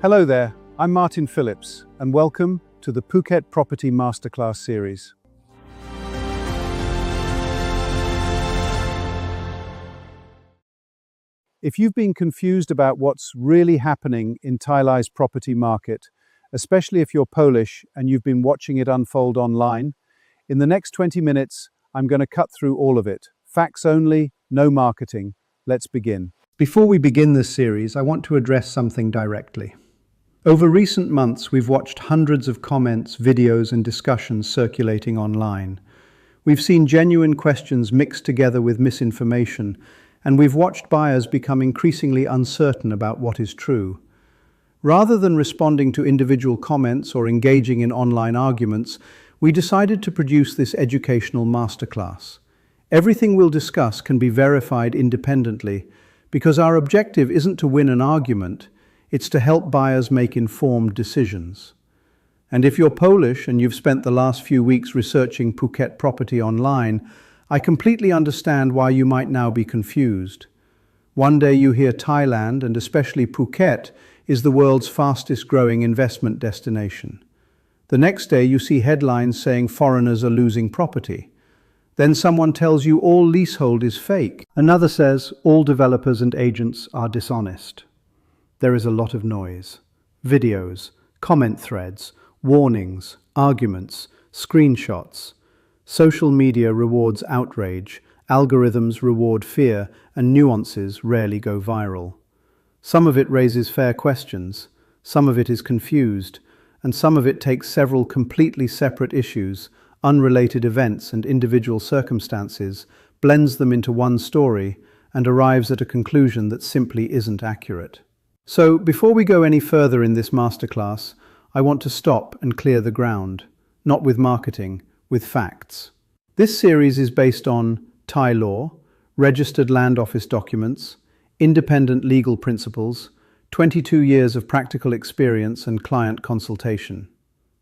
Hello there, I'm Martin Phillips, and welcome to the Phuket Property Masterclass series. If you've been confused about what's really happening in Thailand's property market, especially if you're Polish and you've been watching it unfold online, in the next 20 minutes, I'm going to cut through all of it. Facts only, no marketing. Let's begin. Before we begin this series, I want to address something directly. Over recent months, we've watched hundreds of comments, videos, and discussions circulating online. We've seen genuine questions mixed together with misinformation, and we've watched buyers become increasingly uncertain about what is true. Rather than responding to individual comments or engaging in online arguments, we decided to produce this educational masterclass. Everything we'll discuss can be verified independently, because our objective isn't to win an argument, it's to help buyers make informed decisions. And if you're Polish and you've spent the last few weeks researching Phuket property online, I completely understand why you might now be confused. One day you hear Thailand, and especially Phuket, is the world's fastest growing investment destination. The next day you see headlines saying foreigners are losing property. Then someone tells you all leasehold is fake. Another says all developers and agents are dishonest. There is a lot of noise. Videos, comment threads, warnings, arguments, screenshots. Social media rewards outrage, algorithms reward fear, and nuances rarely go viral. Some of it raises fair questions, some of it is confused, and some of it takes several completely separate issues, unrelated events and individual circumstances, blends them into one story, and arrives at a conclusion that simply isn't accurate. So, before we go any further in this masterclass, I want to stop and clear the ground, not with marketing, with facts. This series is based on Thai law, registered land office documents, independent legal principles, 22 years of practical experience and client consultation.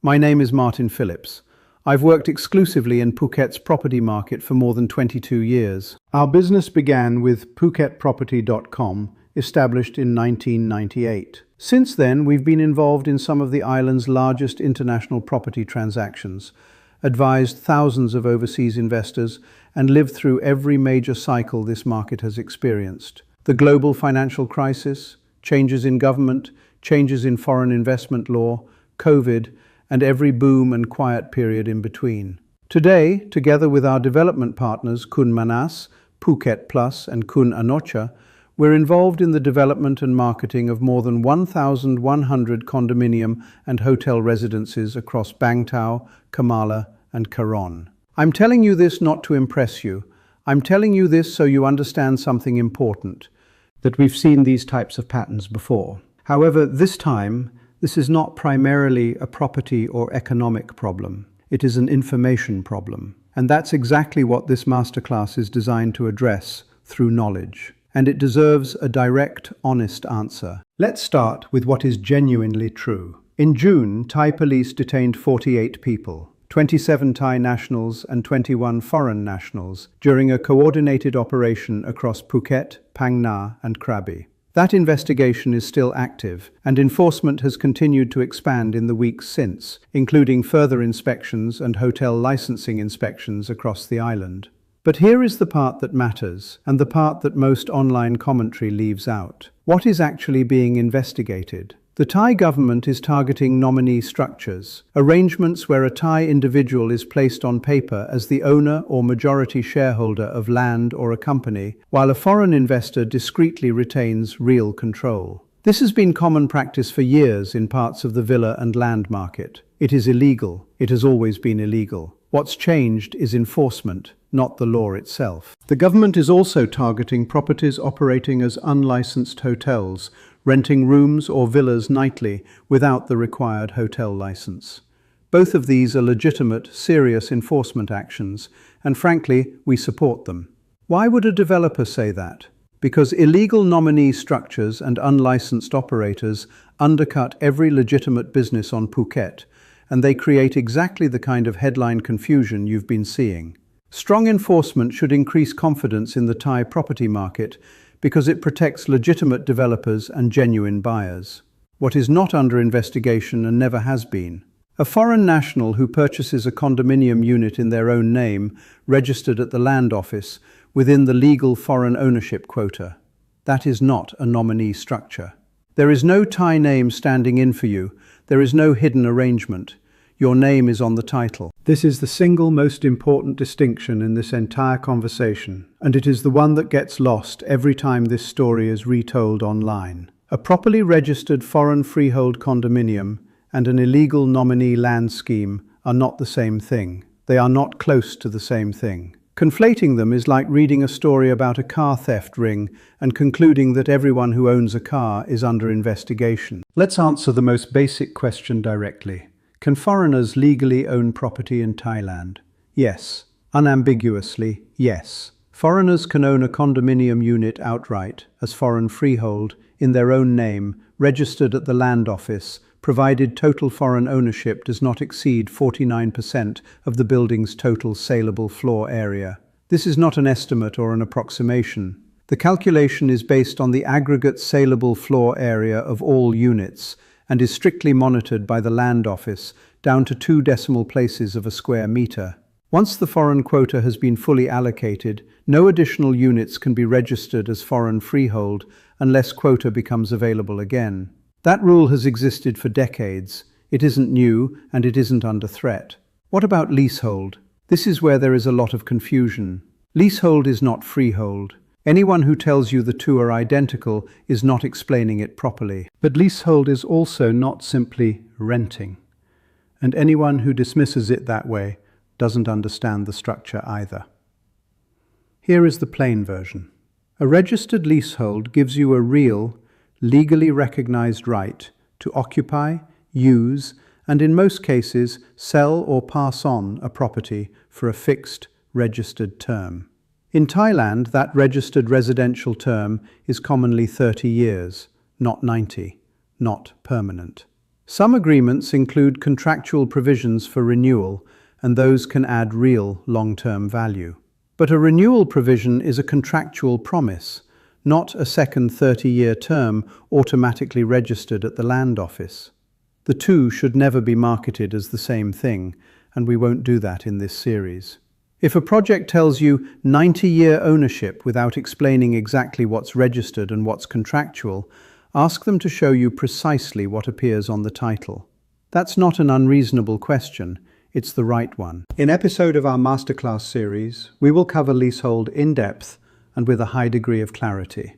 My name is Martin Phillips. I've worked exclusively in Phuket's property market for more than 22 years. Our business began with PhuketProperty.com, established in 1998. Since then, we've been involved in some of the island's largest international property transactions, advised thousands of overseas investors, and lived through every major cycle this market has experienced. The global financial crisis, changes in government, changes in foreign investment law, COVID, and every boom and quiet period in between. Today, together with our development partners Kun Manas, Phuket Plus, and Kun Anocha, we're involved in the development and marketing of more than 1,100 condominium and hotel residences across Bang Tao, Kamala, and Karon. I'm telling you this not to impress you. I'm telling you this so you understand something important, that we've seen these types of patterns before. However, this time, this is not primarily a property or economic problem. It is an information problem. And that's exactly what this masterclass is designed to address through knowledge. And it deserves a direct, honest answer. Let's start with what is genuinely true. In June, Thai police detained 48 people, 27 Thai nationals and 21 foreign nationals, during a coordinated operation across Phuket, Phang Nga, and Krabi. That investigation is still active, and enforcement has continued to expand in the weeks since, including further inspections and hotel licensing inspections across the island. But here is the part that matters, and the part that most online commentary leaves out. What is actually being investigated? The Thai government is targeting nominee structures, arrangements where a Thai individual is placed on paper as the owner or majority shareholder of land or a company, while a foreign investor discreetly retains real control. This has been common practice for years in parts of the villa and land market. It is illegal. It has always been illegal. What's changed is enforcement, not the law itself. The government is also targeting properties operating as unlicensed hotels, renting rooms or villas nightly without the required hotel license. Both of these are legitimate, serious enforcement actions, and frankly, we support them. Why would a developer say that? Because illegal nominee structures and unlicensed operators undercut every legitimate business on Phuket, and they create exactly the kind of headline confusion you've been seeing. Strong enforcement should increase confidence in the Thai property market because it protects legitimate developers and genuine buyers. What is not under investigation and never has been? A foreign national who purchases a condominium unit in their own name, registered at the Land Office, within the legal foreign ownership quota. That is not a nominee structure. There is no Thai name standing in for you. There is no hidden arrangement. Your name is on the title. This is the single most important distinction in this entire conversation, and it is the one that gets lost every time this story is retold online. A properly registered foreign freehold condominium and an illegal nominee land scheme are not the same thing. They are not close to the same thing. Conflating them is like reading a story about a car theft ring and concluding that everyone who owns a car is under investigation. Let's answer the most basic question directly. Can foreigners legally own property in Thailand? Yes. Unambiguously, yes. Foreigners can own a condominium unit outright, as foreign freehold, in their own name, registered at the Land Office, provided total foreign ownership does not exceed 49% of the building's total saleable floor area. This is not an estimate or an approximation. The calculation is based on the aggregate saleable floor area of all units and is strictly monitored by the Land Office down to 2 decimal places of a square metre. Once the foreign quota has been fully allocated, no additional units can be registered as foreign freehold unless quota becomes available again. That rule has existed for decades. It isn't new and it isn't under threat. What about leasehold? This is where there is a lot of confusion. Leasehold is not freehold. Anyone who tells you the two are identical is not explaining it properly. But leasehold is also not simply renting. And anyone who dismisses it that way doesn't understand the structure either. Here is the plain version. A registered leasehold gives you a real, legally recognized right to occupy, use, and in most cases, sell or pass on a property for a fixed, registered term. In Thailand, that registered residential term is commonly 30 years, not 90, not permanent. Some agreements include contractual provisions for renewal, and those can add real long-term value. But a renewal provision is a contractual promise, not a second 30-year term automatically registered at the Land Office. The two should never be marketed as the same thing, and we won't do that in this series. If a project tells you 90-year ownership without explaining exactly what's registered and what's contractual, ask them to show you precisely what appears on the title. That's not an unreasonable question, it's the right one. In episode of our Masterclass series, we will cover leasehold in depth and with a high degree of clarity.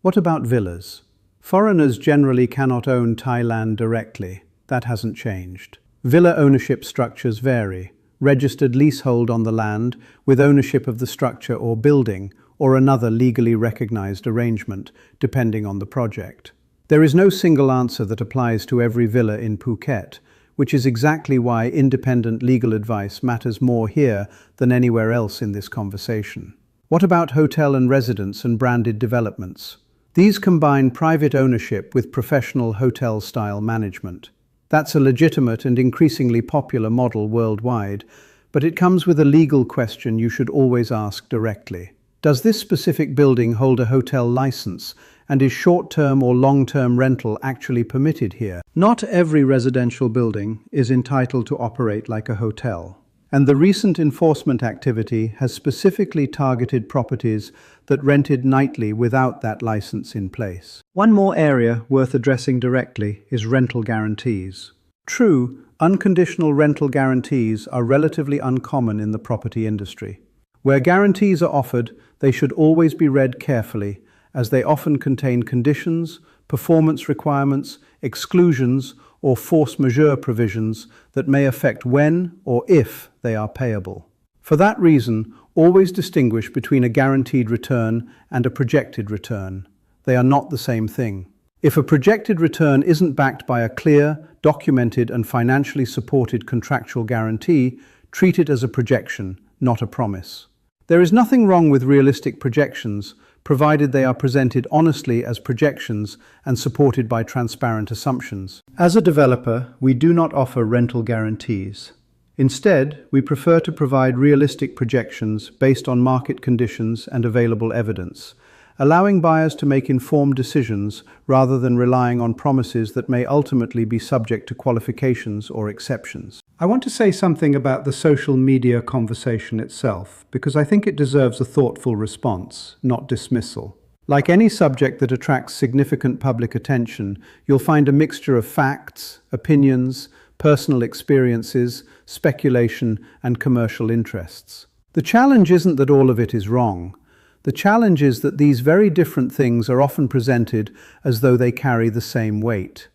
What about villas? Foreigners generally cannot own Thai land directly. That hasn't changed. Villa ownership structures vary. Registered leasehold on the land with ownership of the structure or building, or another legally recognized arrangement, depending on the project. There is no single answer that applies to every villa in Phuket, which is exactly why independent legal advice matters more here than anywhere else in this conversation. What about hotel and residence and branded developments? These combine private ownership with professional hotel-style management. That's a legitimate and increasingly popular model worldwide, but it comes with a legal question you should always ask directly. Does this specific building hold a hotel license, and is short-term or long-term rental actually permitted here? Not every residential building is entitled to operate like a hotel, and the recent enforcement activity has specifically targeted properties that rented nightly without that license in place. One more area worth addressing directly is rental guarantees. True, unconditional rental guarantees are relatively uncommon in the property industry. Where guarantees are offered, they should always be read carefully, as they often contain conditions, performance requirements, exclusions, or force majeure provisions that may affect when or if they are payable. For that reason, always distinguish between a guaranteed return and a projected return. They are not the same thing. If a projected return isn't backed by a clear, documented, and financially supported contractual guarantee, treat it as a projection, not a promise. There is nothing wrong with realistic projections, provided they are presented honestly as projections and supported by transparent assumptions. As a developer, we do not offer rental guarantees. Instead, we prefer to provide realistic projections based on market conditions and available evidence, allowing buyers to make informed decisions rather than relying on promises that may ultimately be subject to qualifications or exceptions. I want to say something about the social media conversation itself, because I think it deserves a thoughtful response, not dismissal. Like any subject that attracts significant public attention, you'll find a mixture of facts, opinions, personal experiences, speculation, and commercial interests. The challenge isn't that all of it is wrong. The challenge is that these very different things are often presented as though they carry the same weight.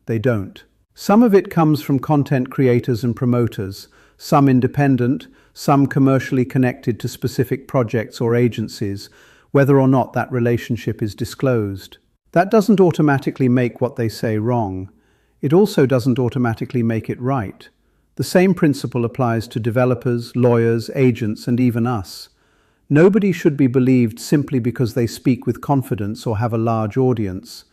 They don't. Some of it comes from content creators and promoters, some independent, some commercially connected to specific projects or agencies, whether or not that relationship is disclosed. That doesn't automatically make what they say wrong. It also doesn't automatically make it right. The same principle applies to developers, lawyers, agents, and even us. Nobody should be believed simply because they speak with confidence or have a large audience.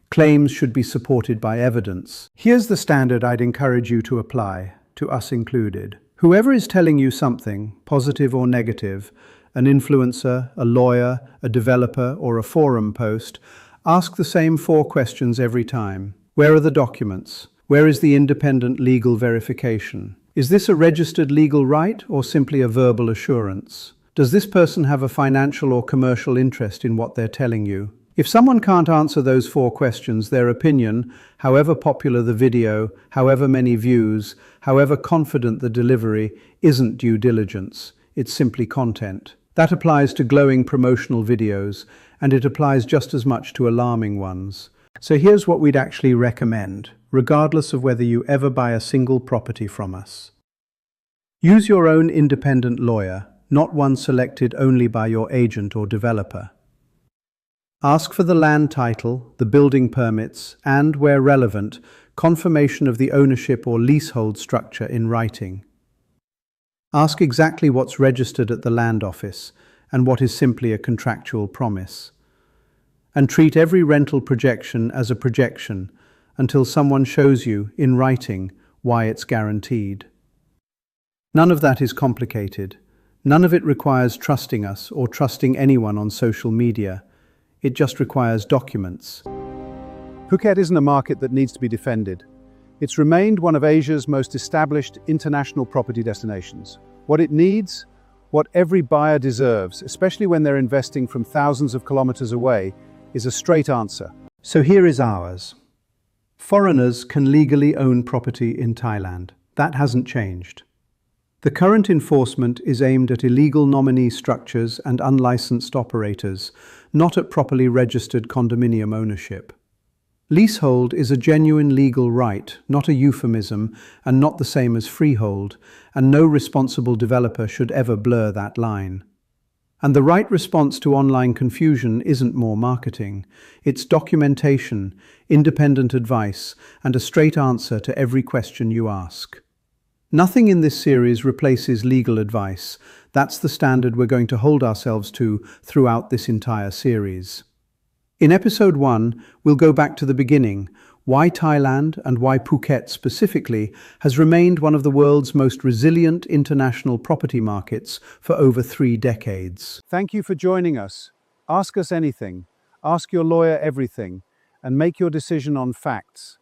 Claims should be supported by evidence. Here's the standard I'd encourage you to apply, to us included. Whoever is telling you something, positive or negative, an influencer, a lawyer, a developer, or a forum post, ask the same 4 questions every time. Where are the documents? Where is the independent legal verification? Is this a registered legal right or simply a verbal assurance? Does this person have a financial or commercial interest in what they're telling you? If someone can't answer those 4 questions, their opinion, however popular the video, however many views, however confident the delivery, isn't due diligence. It's simply content. That applies to glowing promotional videos, and it applies just as much to alarming ones. So here's what we'd actually recommend, regardless of whether you ever buy a single property from us. Use your own independent lawyer, not one selected only by your agent or developer. Ask for the land title, the building permits, and, where relevant, confirmation of the ownership or leasehold structure in writing. Ask exactly what's registered at the land office and what is simply a contractual promise. And treat every rental projection as a projection until someone shows you, in writing, why it's guaranteed. None of that is complicated. None of it requires trusting us or trusting anyone on social media. It just requires documents. Phuket isn't a market that needs to be defended. It's remained one of Asia's most established international property destinations. What it needs, what every buyer deserves, especially when they're investing from thousands of kilometers away, is a straight answer. So here is ours. Foreigners can legally own property in Thailand. That hasn't changed. The current enforcement is aimed at illegal nominee structures and unlicensed operators, not at properly registered condominium ownership. Leasehold is a genuine legal right, not a euphemism, and not the same as freehold, and no responsible developer should ever blur that line. And the right response to online confusion isn't more marketing. It's documentation, independent advice, and a straight answer to every question you ask. Nothing in this series replaces legal advice. That's the standard we're going to hold ourselves to throughout this entire series. In episode 1, we'll go back to the beginning, why Thailand and why Phuket specifically has remained one of the world's most resilient international property markets for over 3 decades. Thank you for joining us. Ask us anything, ask your lawyer everything, and make your decision on facts.